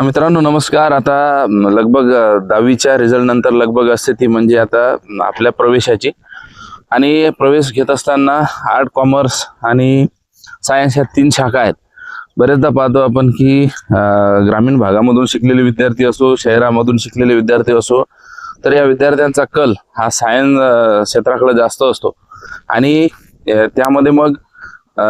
मित्रांनो नमस्कार. आता लगभग 10वीच्या रिझल्ट नंतर लगभग स्थिती म्हणजे आता आपल्या प्रवेशाची आणि प्रवेश घेत असताना आर्ट, कॉमर्स आणि सायन्स ह्या 3 शाखा आहेत. बरेचदा पाहतो आपण की ग्रामीण भागामधून शिकलेले विद्यार्थी असो, शहरामधून शिकलेले विद्यार्थी असो, तर या विद्यार्थ्यांचा कल हा सायन्स क्षेत्राकडे जास्त असतो. आणि त्यामध्ये मग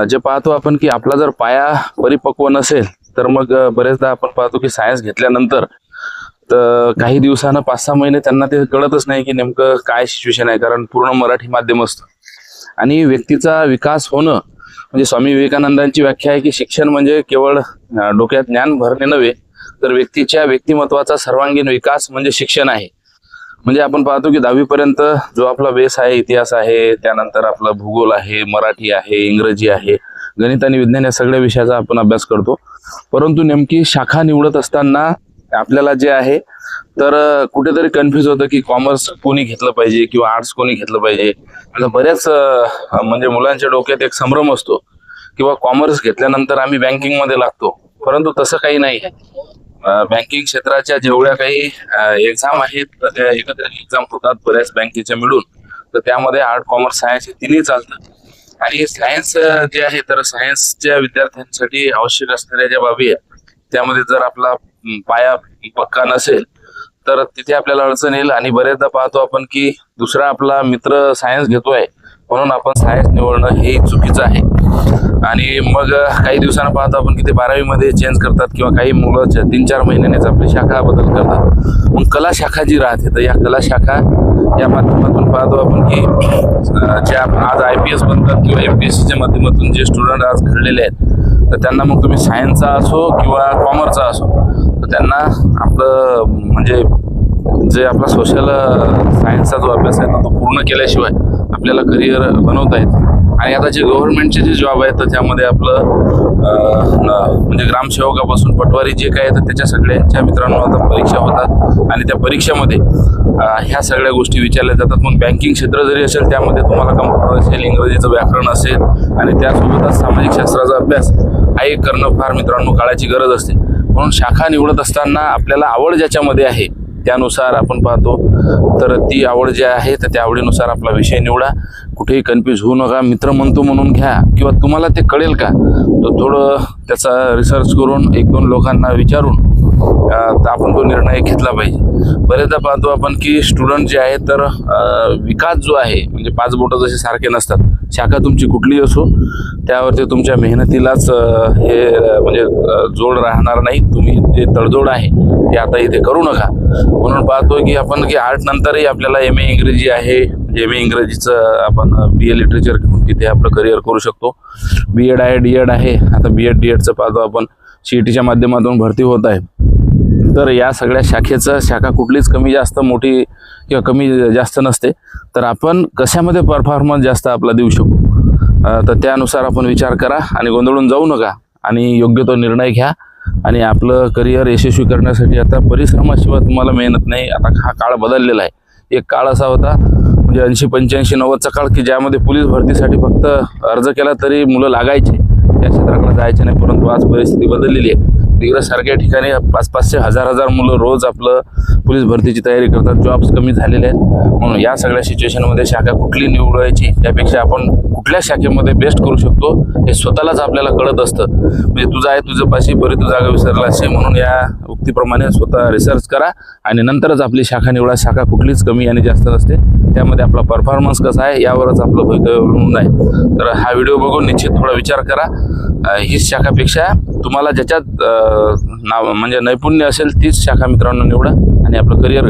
जे पाहतो आपण की आपला जर पाया परिपक्व नसेल तर मग बरेचदा आपण पाहतो की सायन्स घेतल्यानंतर तर काही दिवसानं 5-6 महिने त्यांना ते कळतच नाही की नेमकं काय सिच्युएशन आहे, कारण पूर्ण मराठी माध्यम असतं. आणि व्यक्तीचा विकास होणं म्हणजे स्वामी विवेकानंदांची व्याख्या आहे की शिक्षण म्हणजे केवळ डोक्यात ज्ञान भरणे नव्हे, तर व्यक्तीच्या व्यक्तिमत्वाचा सर्वांगीण विकास म्हणजे शिक्षण आहे. म्हणजे आपण पाहतो की 10वी पर्यंत जो आपला बेस आहे, इतिहास आहे, त्यानंतर आपला भूगोल आहे, मराठी आहे, इंग्रजी आहे, गणित आणि विज्ञान या सगळ्या विषयाचा आपण अभ्यास करतो. परंतु नेमकी शाखा निवडत असताना आपल्याला जे आहे तर कुठेतरी कन्फ्यूज होतं की कॉमर्स कोणी घेतलं पाहिजे किंवा आर्ट्स कोणी घेतलं पाहिजे. आता बऱ्याच म्हणजे मुलांच्या डोक्यात एक संभ्रम असतो किंवा कॉमर्स घेतल्यानंतर आम्ही बँकिंग मध्ये लागतो, परंतु तसं काही नाही. बँकिंग क्षेत्राच्या जेवढ्या काही एक्झाम आहेत तर त्या एकत्र एक्झाम होतात बऱ्याच बँकेच्या मिळून, तर त्यामध्ये आर्ट, कॉमर्स, सायन्स हे तिन्ही चालतं. आणि सायन्स जे आहे तर सायन्सच्या विद्यार्थ्यांसाठी आवश्यक असणाऱ्या ज्या बाबी आहेत त्यामध्ये जर आपला पाया पक्का नसेल तर तिथे आपल्याला अडचण येईल. आणि बरेचदा पाहतो आपण की दुसरा आपला मित्र सायन्स घेतोय म्हणून आपण सायन्स निवडणं हे चुकीचं आहे. आणि मग काही दिवसांना पाहतो आपण की ते 12वी मध्ये चेंज करतात किंवा काही मुलं 3-4 महिन्यानेच आपली शाखा बदल करतात. मग कला शाखा जी राहते तर या कला शाखा या माध्यमातून पाहतो आपण की जे आज IPS बनतात किंवा MPSCच्या माध्यमातून जे स्टुडंट आज घडलेले आहेत तर त्यांना मग तुम्ही सायन्सचा असो किंवा कॉमर्सचा असो तर त्यांना आपलं म्हणजे जे आपला सोशल सायन्सचा जो अभ्यास आहे तो पूर्ण केल्याशिवाय आपल्याला करिअर बनवता येते. आणि आता जे गव्हर्नमेंटचे जे जॉब आहेत तर त्यामध्ये आपलं म्हणजे ग्रामसेवकापासून पटवारी जे काय तर त्याच्या सगळ्यांच्या मित्रांनो आता परीक्षा होतात आणि त्या परीक्षेमध्ये ह्या सगळ्या गोष्टी विचारल्या जातात. मग बँकिंग क्षेत्र जरी असेल त्यामध्ये तुम्हाला कम्प्युटर असेल, इंग्रजीचं व्याकरण असेल आणि त्यासोबतच सामाजिक शास्त्राचा अभ्यास हा एक करणं फार मित्रांनो काळाची गरज असते. म्हणून शाखा निवडत असताना आपल्याला आवड ज्याच्यामध्ये आहे त्यानुसार आपण पाहतो तर ती आवड जी आहे तर त्या आवडीनुसार आपला विषय निवडा. कुठेही कन्फ्यूज होऊ नका. मित्र म्हणतो म्हणून घ्या किंवा तुम्हाला ते कळेल का तर थोडं त्याचा रिसर्च करून 1-2 लोकांना विचारून आपण तो निर्णय घेतला पाहिजे. बरेचदा पाहतो आपण की स्टुडंट जे आहे तर विकास जो आहे म्हणजे 5 बोटं जसे सारखे नसतात. शाखा तुमची कुठली असो त्यावरती तुमच्या मेहनतीलाच हे म्हणजे जोड राहणार नाही. तुम्ही जे तडजोड आहे ते आता इथे करू नका. म्हणून पाहतोय की आपण की आर्ट नंतरही आपल्याला MA इंग्रजी आहे, MA इंग्रजीचं आपण BA लिटरेचर घेऊन तिथे आपलं करिअर करू शकतो. B.Ed आहे, D.Ed आहे. आता B.Ed D.Edचं पाहतो आपण CETच्या माध्यमातून भरती होत आहे. तर या सगळ्या शाखा कुठलीच कमी जास्त मोठी किंवा कमी जास्त नसते. तर आपण कशामध्ये परफॉर्मन्स जास्त आपला देऊ शकू तर त्यानुसार आपण विचार करा आणि गोंधळून जाऊ नका आणि योग्य तो निर्णय घ्या. आणि आपलं करिअर यशस्वी करण्यासाठी आता परिश्रमाशिवाय तुम्हाला मेहनत नाही. आता हा काळ बदललेला आहे. एक काळ असा होता म्हणजे 80, 85, 90चा काळ की ज्यामध्ये पोलीस भरतीसाठी फक्त अर्ज केला तरी मुलं लागायचे, त्या क्षेत्राकडे जायचे नाही. परंतु आज परिस्थिती बदललेली आहे. सारख्या ठिकाणी 500-500, 1000 मुलं रोज आपलं पोलीस भरतीची तयारी करतात. जॉब्स कमी झालेले आहेत. म्हणून या सगळ्या सिच्युएशनमध्ये शाखा कुठली निवडायची त्यापेक्षा आपण कुठल्या शाखेमध्ये बेस्ट करू शकतो हे स्वतःलाच आपल्याला कळत असतं. म्हणजे तुझं आहे तुझं पाशी बरी तू जागा विसरला असे. म्हणून या उक्तीप्रमाणे स्वतः रिसर्च करा आणि नंतरच आपली शाखा निवडा. शाखा कुठलीच कमी आणि जास्त नसते, त्यामध्ये आपला परफॉर्मन्स कसा आहे यावरच आपलं भवितव्य अवलंबून आहे. तर हा व्हिडिओ बघून निश्चित थोडा विचार करा. ही शाखापेक्षा तुम्हाला ज्याच्यात म्हणजे नैपुण्य असेल तीच शाखा मित्रांनो निवडा आणि आपलं करिअर